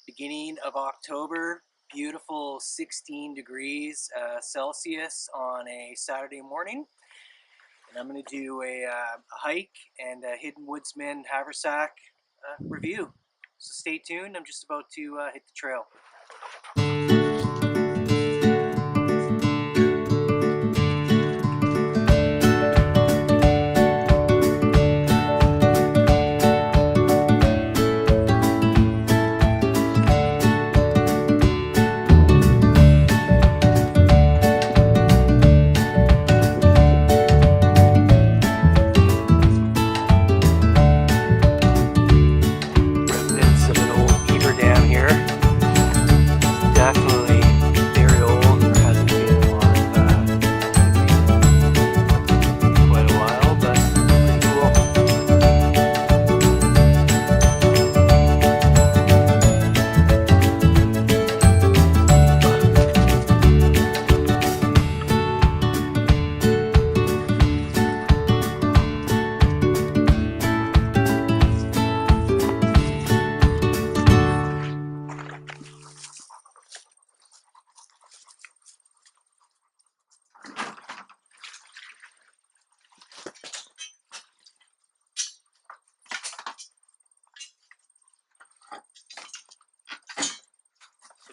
Beginning of October, beautiful 16 degrees Celsius on a Saturday morning. And I'm going to do a hike and a hidden Woodsmen Haversack review. So stay tuned, I'm just about to hit the trail.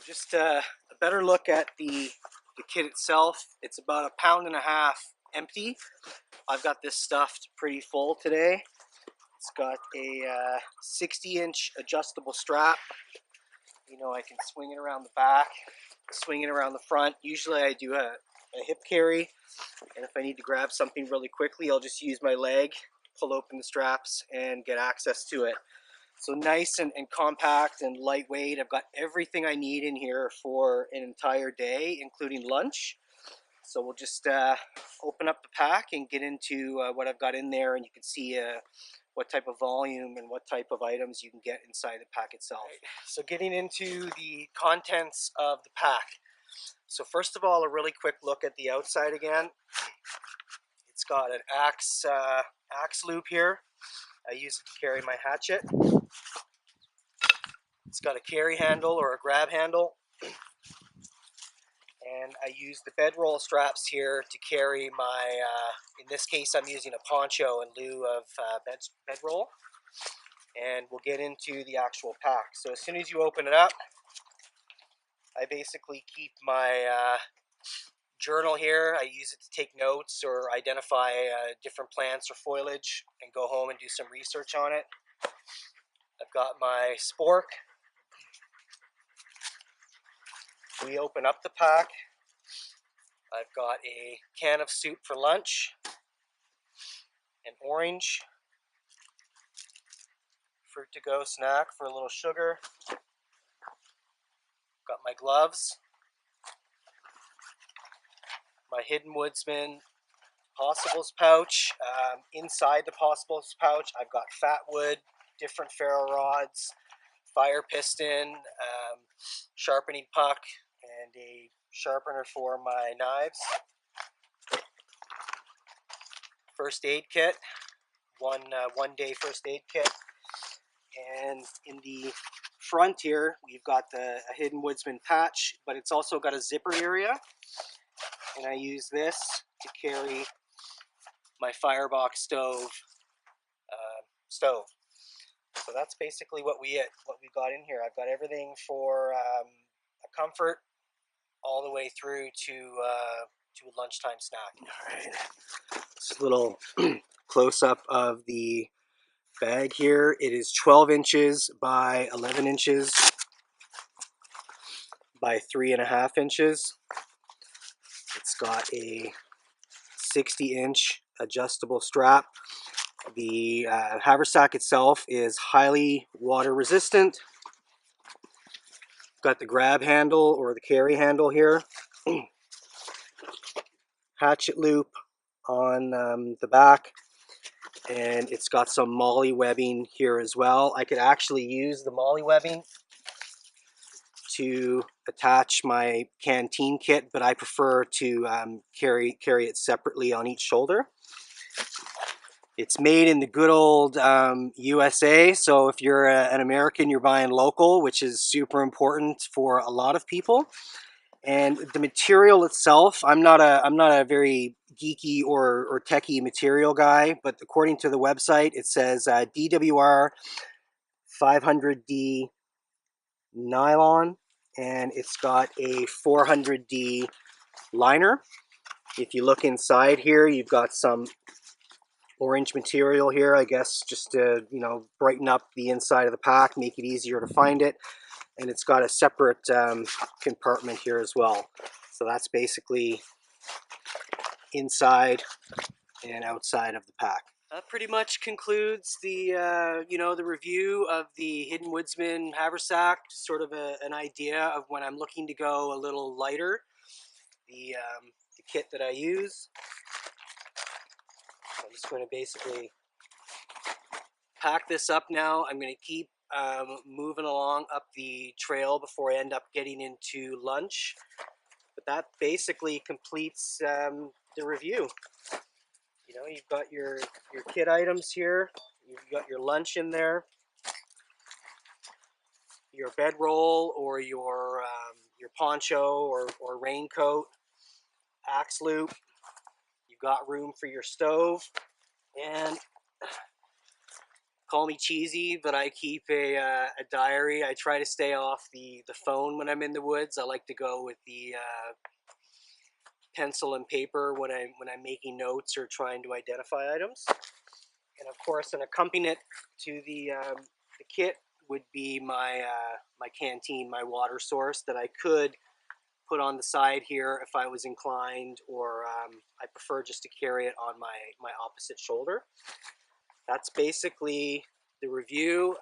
Just a better look at the kit itself. It's about 1.5 pounds empty. I've got this stuffed pretty full today. It's got a 60-inch adjustable strap. You know, I can swing it around the back, swing it around the front. Usually I do a hip carry, and if I need to grab something really quickly, I'll just use my leg, pull open the straps, and get access to it. So nice and compact and lightweight. I've got everything I need in here for an entire day, including lunch. So we'll just open up the pack and get into what I've got in there, and you can see what type of volume and what type of items you can get inside the pack itself. So getting into the contents of the pack. So first of all, a really quick look at the outside again. It's got an axe loop here. I use it to carry my hatchet. It's got a carry handle or a grab handle. And I use the bedroll straps here to carry my, in this case I'm using a poncho in lieu of bedroll. And we'll get into the actual pack. So as soon as you open it up, I basically keep my journal here. I use it to take notes or identify different plants or foliage and go home and do some research on it. I've got my spork. We open up the pack. I've got a can of soup for lunch, an orange, fruit to go snack for a little sugar. Got my gloves, my hidden Woodsman possibles pouch. Inside the possibles pouch, I've got fat wood, different ferro rods, fire piston, sharpening puck, and a sharpener for my knives. First aid kit, one day first aid kit. And in the front here, we've got a hidden Woodsman patch, but it's also got a zipper area. And I use this to carry my firebox stove. So that's basically what we got in here. I've got everything for a comfort all the way through to a lunchtime snack. All right, just a little close-up of the bag here. It is 12 inches by 11 inches by 3.5 inches. It's got a 60-inch adjustable strap. The haversack itself is highly water resistant. Got the grab handle or the carry handle here. Hatchet loop on the back, and it's got some molly webbing here as well. I could actually use the molly webbing to attach my canteen kit, but I prefer to carry it separately on each shoulder. It's made in the good old USA, so if you're an American, you're buying local, which is super important for a lot of people. And the material itself, I'm not a very geeky or techie material guy, but according to the website, it says DWR 500D nylon, and it's got a 400D liner. If you look inside here, you've got some orange material here, I guess, just to, you know, brighten up the inside of the pack, make it easier to find it. And it's got a separate compartment here as well. So that's basically inside and outside of the pack. That pretty much concludes the the review of the Hidden Woodsman Haversack. Sort of an idea of when I'm looking to go a little lighter. The kit that I use. I'm just going to basically pack this up now. I'm going to keep moving along up the trail before I end up getting into lunch. But that basically completes the review. You know, you've got your kit items here. You've got your lunch in there, your bedroll or your poncho or raincoat, axe loop. You've got room for your stove, and call me cheesy, but I keep a diary. I try to stay off the phone when I'm in the woods. I like to go with the pencil and paper when I'm making notes or trying to identify items. And of course, an accompaniment to the kit would be my my canteen, my water source that I could put on the side here if I was inclined, or I prefer just to carry it on my opposite shoulder. That's basically the review.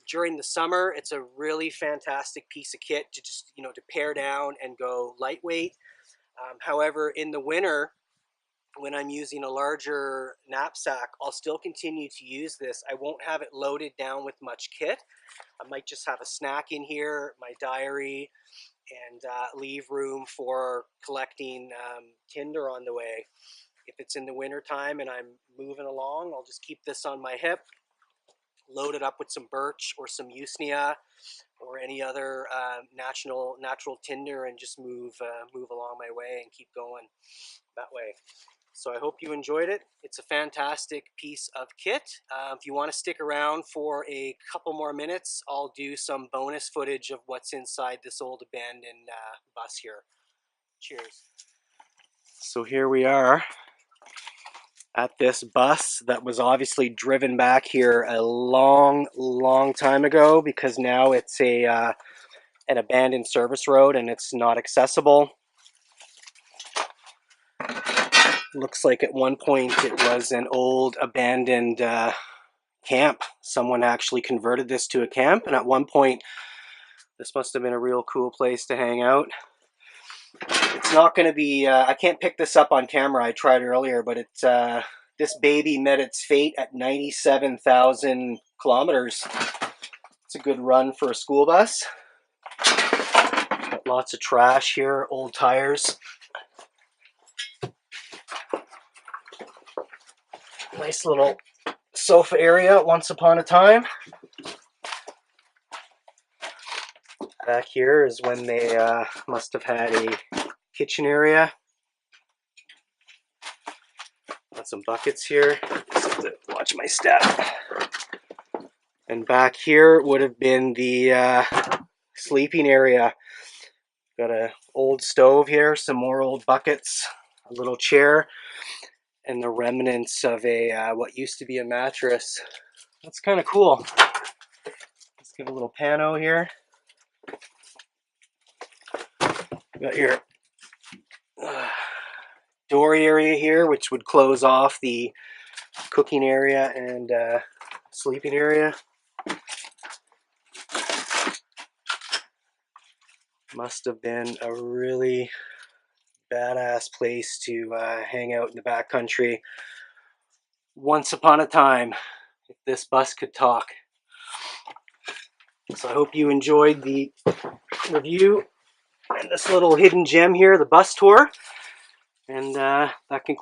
During the summer, it's a really fantastic piece of kit to just, you know, to pare down and go lightweight. However, in the winter, when I'm using a larger knapsack, I'll still continue to use this. I won't have it loaded down with much kit. I might just have a snack in here, my diary, and leave room for collecting tinder on the way. If it's in the winter time and I'm moving along, I'll just keep this on my hip, load it up with some birch or some usnea or any other natural tinder, and just move along my way and keep going that way. So I hope you enjoyed it. It's a fantastic piece of kit. If you want to stick around for a couple more minutes, I'll do some bonus footage of what's inside this old abandoned bus here. Cheers. So here we are at this bus that was obviously driven back here a long time ago, because now it's an abandoned service road and it's not accessible. Looks like at one point it was an old abandoned camp. Someone actually converted this to a camp, and at one point this must have been a real cool place to hang out. It's not going to be, I can't pick this up on camera, I tried earlier, but it's this baby met its fate at 97,000 kilometers. It's a good run for a school bus. Got lots of trash here, old tires. Nice little sofa area once upon a time. Back here is when they must have had a kitchen area. Got some buckets here. Just have to watch my step. And back here would have been the sleeping area. Got an old stove here, some more old buckets, a little chair, and the remnants of a what used to be a mattress. That's kind of cool. Let's give a little pano here. Got your door area here, which would close off the cooking area and sleeping area. Must have been a really badass place to hang out in the backcountry once upon a time, if this bus could talk. So I hope you enjoyed the review and this little hidden gem here, the bus tour. And that concludes